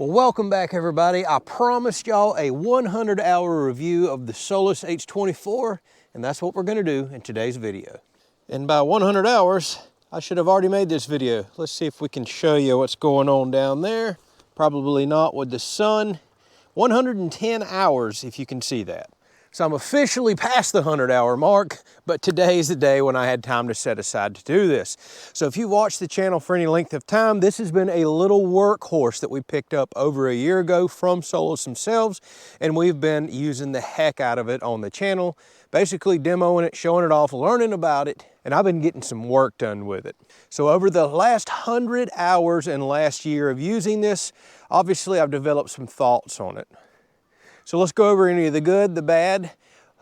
Well, welcome back everybody. I promised y'all a 100-hour review of the Solis H24, and that's what we're gonna do in today's video. And by 100 hours, I should have already made this video. Let's see if we can show you what's going on down there. Probably not with the sun. 110 hours, if you can see that. So I'm officially past the 100-hour mark, but today is the day when I had time to set aside to do this. So if you've watched the channel for any length of time, this has been a little workhorse that we picked up over a year ago from Solis themselves, and we've been using the heck out of it on the channel, basically demoing it, showing it off, learning about it, and I've been getting some work done with it. So over the last 100 hours and last year of using this, obviously I've developed some thoughts on it. So let's go over any of the good, the bad,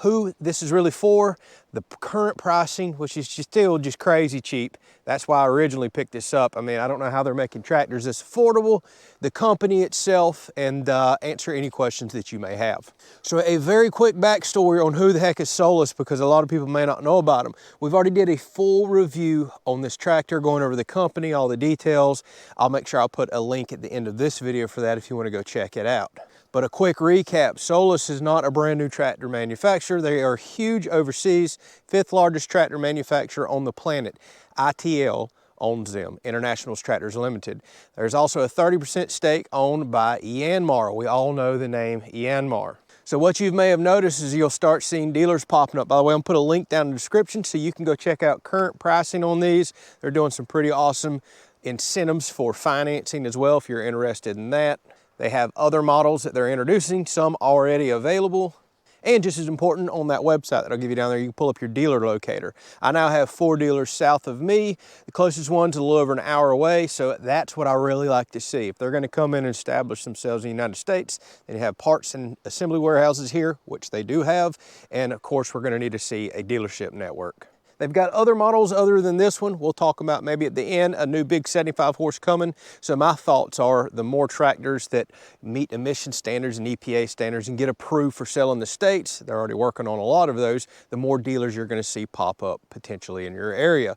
who this is really for, the current pricing, which is still just crazy cheap. That's why I originally picked this up. I mean, I don't know how they're making tractors this affordable, the company itself, and answer any questions that you may have. So a very quick backstory on who the heck is Solis, because a lot of people may not know about them. We've already did a full review on this tractor, going over the company, all the details. I'll make sure I'll put a link at the end of this video for that if you want to go check it out. But a quick recap, Solis is not a brand new tractor manufacturer. They are huge overseas, 5th largest tractor manufacturer on the planet. ITL owns them, International Tractors Limited. There's also a 30% stake owned by Yanmar. We all know the name Yanmar. So what you may have noticed is you'll start seeing dealers popping up. By the way, I'm gonna put a link down in the description so you can go check out current pricing on these. They're doing some pretty awesome incentives for financing as well if you're interested in that. They have other models that they're introducing, some already available. And just as important, on that website that I'll give you down there, you can pull up your dealer locator. I now have 4 dealers south of me. The closest one's a little over an hour away, so that's what I really like to see. If they're gonna come in and establish themselves in the United States, then you have parts and assembly warehouses here, which they do have. And of course, we're gonna need to see a dealership network. They've got other models other than this one. We'll talk about maybe at the end, a new big 75 horse coming. So my thoughts are the more tractors that meet emission standards and EPA standards and get approved for sale in the States, they're already working on a lot of those, the more dealers you're gonna see pop up potentially in your area.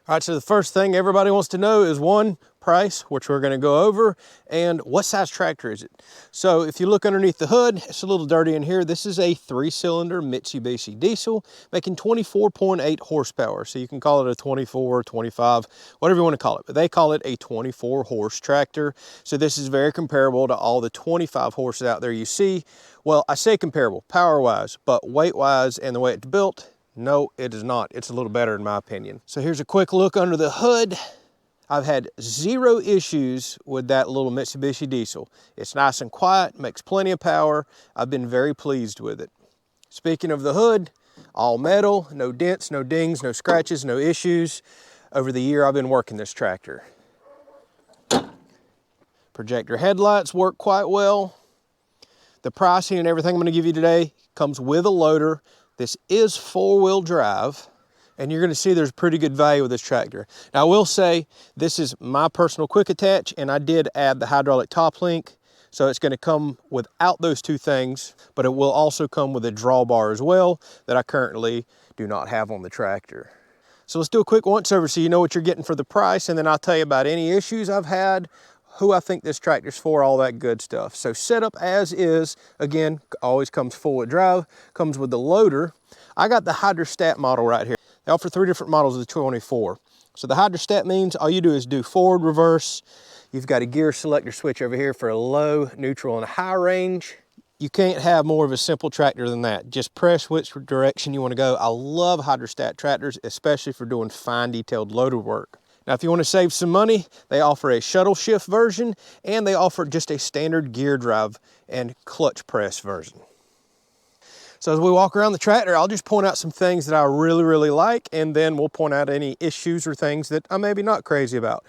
All right, so the first thing everybody wants to know is one, price, which we're gonna go over, and what size tractor is it? So if you look underneath the hood, it's a little dirty in here. This is a 3-cylinder Mitsubishi diesel making 24.8 horsepower. So you can call it a 24, 25, whatever you wanna call it, but they call it a 24 horse tractor. So this is very comparable to all the 25 horses out there you see. Well, I say comparable, power-wise, but weight-wise and the way it's built, no, it is not. It's a little better in my opinion. So here's a quick look under the hood. I've had 0 issues with that little Mitsubishi diesel. It's nice and quiet, makes plenty of power. I've been very pleased with it. Speaking of the hood, all metal, no dents, no dings, no scratches, no issues. Over the year I've been working this tractor. Projector headlights work quite well. The pricing and everything I'm gonna give you today comes with a loader. This is 4-wheel drive. And you're gonna see there's pretty good value with this tractor. Now I will say, this is my personal quick attach, and I did add the hydraulic top link, so it's gonna come without those 2 things, but it will also come with a drawbar as well that I currently do not have on the tractor. So let's do a quick once over so you know what you're getting for the price, and then I'll tell you about any issues I've had, who I think this tractor's for, all that good stuff. So setup as is, again, always comes 4-wheel drive, comes with the loader. I got the hydrostat model right here. They offer 3 different models of the 24. So the hydrostat means all you do is do forward, reverse. You've got a gear selector switch over here for a low, neutral, and high range. You can't have more of a simple tractor than that. Just press which direction you want to go. I love hydrostat tractors, especially for doing fine detailed loader work. Now, if you want to save some money, they offer a shuttle shift version, and they offer just a standard gear drive and clutch press version. So as we walk around the tractor, I'll just point out some things that I really, really like, and then we'll point out any issues or things that I'm maybe not crazy about.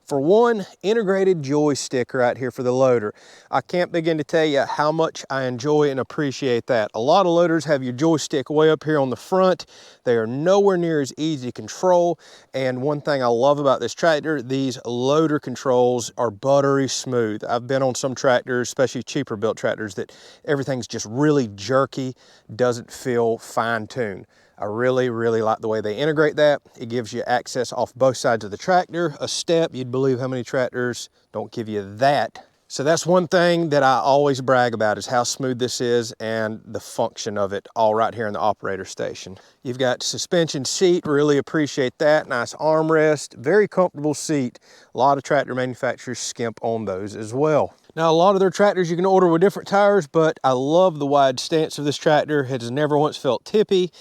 For one, integrated joystick right here for the loader. I can't begin to tell you how much I enjoy and appreciate that. A lot of loaders have your joystick way up here on the front. They are nowhere near as easy to control. And one thing I love about this tractor, these loader controls are buttery smooth. I've been on some tractors, especially cheaper built tractors, that everything's just really jerky, doesn't feel fine-tuned. I really, really like the way they integrate that. It gives you access off both sides of the tractor, a step. You'd believe how many tractors don't give you that So that's one thing that I always brag about is how smooth this is and the function of it all right here in the operator station. You've got suspension seat, really appreciate that. Nice armrest, very comfortable seat. A lot of tractor manufacturers skimp on those as well. Now, a lot of their tractors you can order with different tires, but I love the wide stance of this tractor. It has never once felt tippy.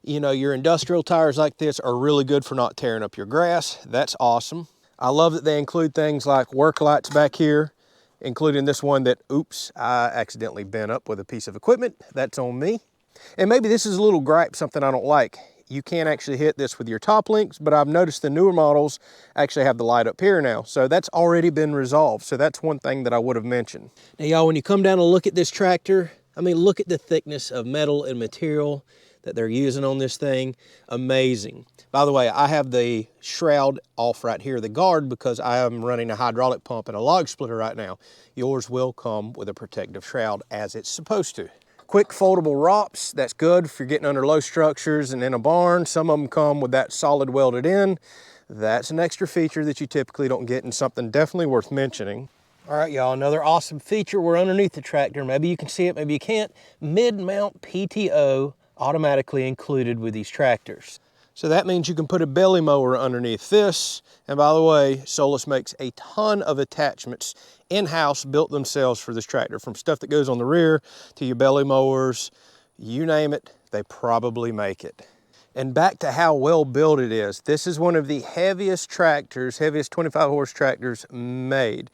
You know, your industrial tires like this are really good for not tearing up your grass. That's awesome. I love that they include things like work lights back here, including this one that, oops, I accidentally bent up with a piece of equipment. That's on me. And maybe this is a little gripe, something I don't like. You can't actually hit this with your top links, but I've noticed the newer models actually have the light up here now. So that's already been resolved. So that's one thing that I would have mentioned. Now, y'all, when you come down and look at this tractor, I mean, look at the thickness of metal and material that they're using on this thing. Amazing. By the way, I have the shroud off right here, the guard, because I am running a hydraulic pump and a log splitter right now. Yours will come with a protective shroud as it's supposed to. Quick foldable ROPS, that's good if you're getting under low structures and in a barn. Some of them come with that solid welded in. That's an extra feature that you typically don't get, and something definitely worth mentioning. All right, y'all, another awesome feature. We're underneath the tractor. Maybe you can see it, maybe you can't. Mid-mount PTO automatically included with these tractors. So that means you can put a belly mower underneath this. And by the way, Solis makes a ton of attachments in-house, built themselves for this tractor, from stuff that goes on the rear to your belly mowers, you name it, they probably make it. And back to how well built it is. This is one of the heaviest tractors, heaviest 25 horse tractors made.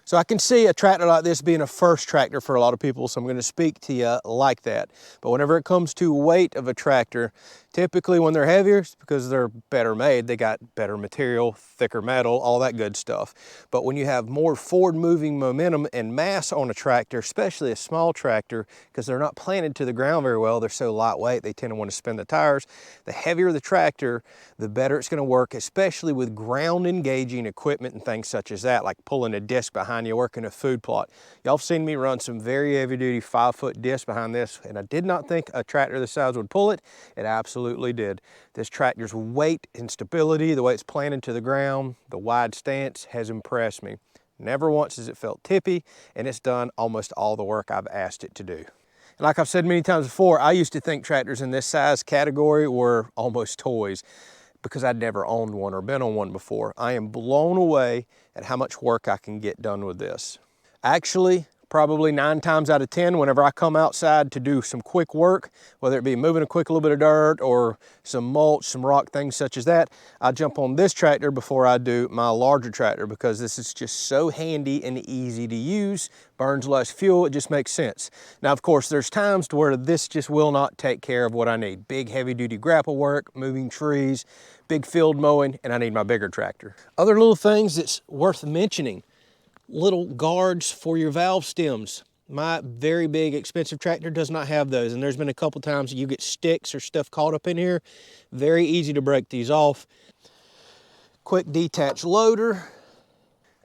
So I can see a tractor like this being a first tractor for a lot of people, so I'm going to speak to you like that. But whenever it comes to weight of a tractor, typically when they're heavier, it's because they're better made. They got better material, thicker metal, all that good stuff. But when you have more forward moving momentum and mass on a tractor, especially a small tractor, because they're not planted to the ground very well, they're so lightweight, they tend to want to spin the tires. The heavier the tractor, the better it's going to work, especially with ground engaging equipment and things such as that, like pulling a disc behind you, working a food plot. Y'all have seen me run some very heavy duty 5-foot disc behind this, and I did not think a tractor this size would pull it. It absolutely did. This tractor's weight and stability, the way it's planted to the ground, the wide stance has impressed me. Never once has it felt tippy, and it's done almost all the work I've asked it to do. And like I've said many times before, I used to think tractors in this size category were almost toys, because I'd never owned one or been on one before. I am blown away at how much work I can get done with this. Actually, probably 9 times out of 10, whenever I come outside to do some quick work, whether it be moving a little bit of dirt or some mulch, some rock, things such as that, I jump on this tractor before I do my larger tractor, because this is just so handy and easy to use, burns less fuel, it just makes sense. Now, of course, there's times to where this just will not take care of what I need. Big heavy duty grapple work, moving trees, big field mowing, and I need my bigger tractor. Other little things that's worth mentioning, little guards for your valve stems. My very big expensive tractor does not have those, and there's been a couple times you get sticks or stuff caught up in here. Very easy to break these off. Quick detach loader.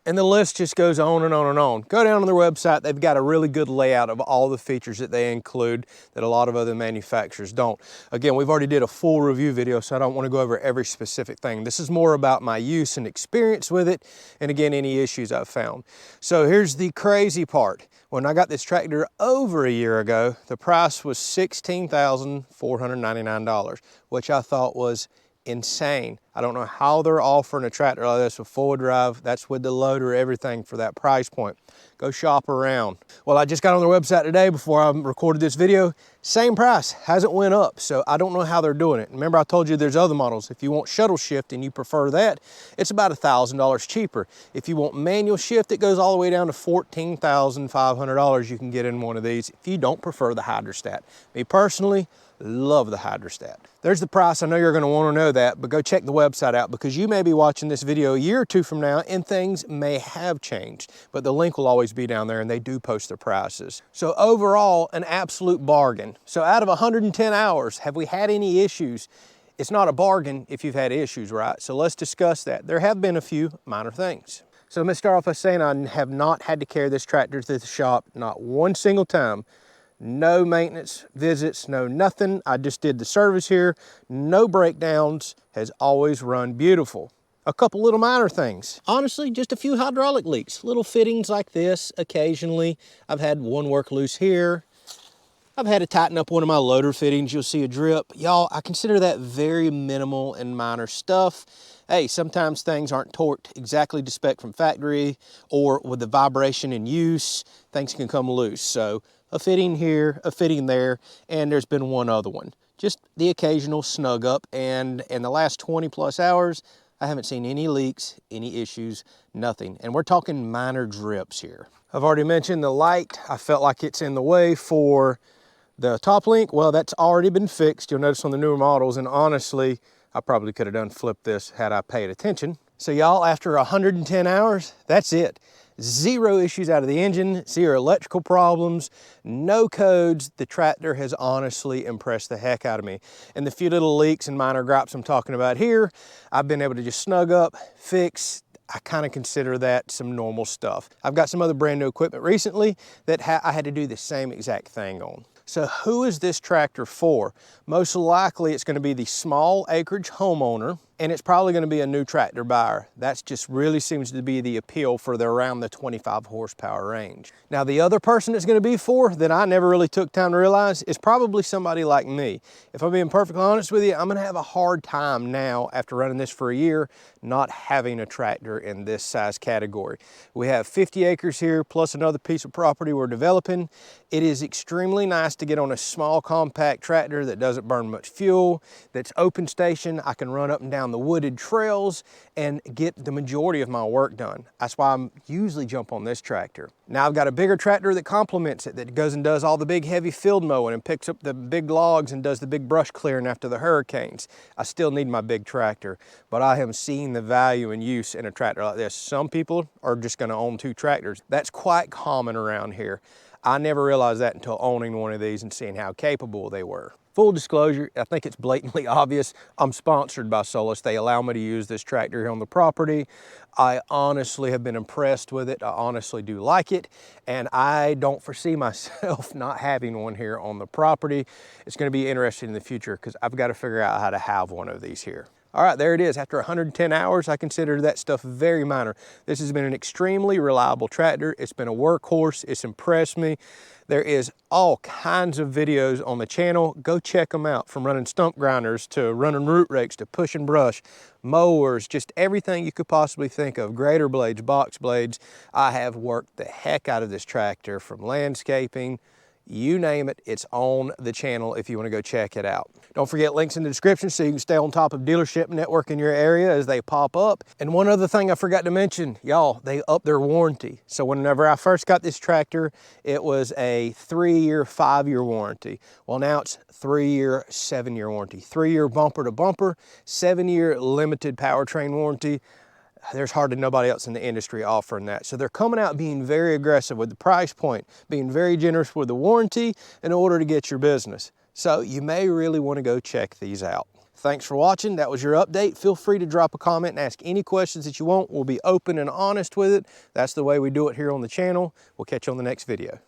And the list just goes on and on and on. Go down on their website. They've got a really good layout of all the features that they include that a lot of other manufacturers don't. Again, we've already did a full review video, so I don't want to go over every specific thing. This is more about my use and experience with it, and again, any issues I've found. So here's the crazy part. When I got this tractor over a year ago, the price was $16,499, which I thought was insane. I don't know how they're offering a tractor like this with 4-wheel drive. That's with the loader, everything for that price point. Go shop around. Well, I just got on their website today before I recorded this video. Same price, hasn't went up. So I don't know how they're doing it. Remember I told you there's other models. If you want shuttle shift and you prefer that, it's about $1,000 cheaper. If you want manual shift, it goes all the way down to $14,500 you can get in one of these if you don't prefer the hydrostat. Me personally, love the hydrostat. There's the price. I know you're going to want to know that, but go check the website out, because you may be watching this video a year or two from now and things may have changed, but the link will always be down there, and they do post their prices. So overall, an absolute bargain. So out of 110 hours, have we had any issues? It's not a bargain if you've had issues, right? So let's discuss that. There have been a few minor things. So let me start off by saying I have not had to carry this tractor to the shop, not one single time. No maintenance visits, no nothing. I just did the service here. No breakdowns, has always run beautiful. a couple little minor things. Honestly, just a few hydraulic leaks, little fittings like this occasionally. I've had one work loose here. I've had to tighten up one of my loader fittings. You'll see a drip. Y'all, I consider that very minimal and minor stuff. Hey, sometimes things aren't torqued exactly to spec from factory, or with the vibration in use, things can come loose. So a fitting here, a fitting there, and there's been one other one. Just the occasional snug up, and in the last 20 plus hours, I haven't seen any leaks, any issues, nothing. And we're talking minor drips here. I've already mentioned the light. I felt like it's in the way for the top link. Well, that's already been fixed. You'll notice on the newer models, and honestly, I probably could have done flipped this had I paid attention. So y'all, after 110 hours, that's it. Zero issues out of the engine, zero electrical problems, no codes. The tractor has honestly impressed the heck out of me. And the few little leaks and minor gripes I'm talking about here, I've been able to just snug up, fix. I kind of consider that some normal stuff. I've got some other brand new equipment recently that I had to do the same exact thing on. So who is this tractor for? Most likely it's going to be the small acreage homeowner, and it's probably going to be a new tractor buyer. That just really seems to be the appeal for around the 25 horsepower range. Now the other person it's going to be for that I never really took time to realize is probably somebody like me. If I'm being perfectly honest with you, I'm going to have a hard time now after running this for a year not having a tractor in this size category. We have 50 acres here plus another piece of property we're developing. It is extremely nice to get on a small compact tractor that doesn't burn much fuel, that's open station. I can run up and down the wooded trails and get the majority of my work done. That's why I'm usually jump on this tractor. Now I've got a bigger tractor that complements it, that goes and does all the big heavy field mowing and picks up the big logs and does the big brush clearing after the hurricanes. I still need my big tractor, but I am seeing the value and use in a tractor like this. Some people are just gonna own 2 tractors. That's quite common around here. I never realized that until owning one of these and seeing how capable they were. Full disclosure, I think it's blatantly obvious, I'm sponsored by Solis. They allow me to use this tractor here on the property. I honestly have been impressed with it. I honestly do like it, and I don't foresee myself not having one here on the property. It's going to be interesting in the future because I've got to figure out how to have one of these here. All right, there it is. After 110 hours, I consider that stuff very minor. This has been an extremely reliable tractor. It's been a workhorse. It's impressed me. There is all kinds of videos on the channel. Go check them out, from running stump grinders to running root rakes to pushing brush, mowers, just everything you could possibly think of, grader blades, box blades. I have worked the heck out of this tractor, from landscaping, you name it, it's on the channel if you want to go check it out. Don't forget, links in the description so you can stay on top of dealership network in your area as they pop up. And one other thing I forgot to mention, y'all, they upped their warranty. So whenever I first got this tractor, it was a 3-year, 5-year warranty. Well, now it's 3-year, 7-year warranty. 3-year bumper to bumper, 7-year limited powertrain warranty. There's hardly nobody else in the industry offering that. So they're coming out being very aggressive with the price point, being very generous with the warranty in order to get your business. So you may really want to go check these out. Thanks for watching. That was your update. Feel free to drop a comment and ask any questions that you want. We'll be open and honest with it. That's the way we do it here on the channel. We'll catch you on the next video.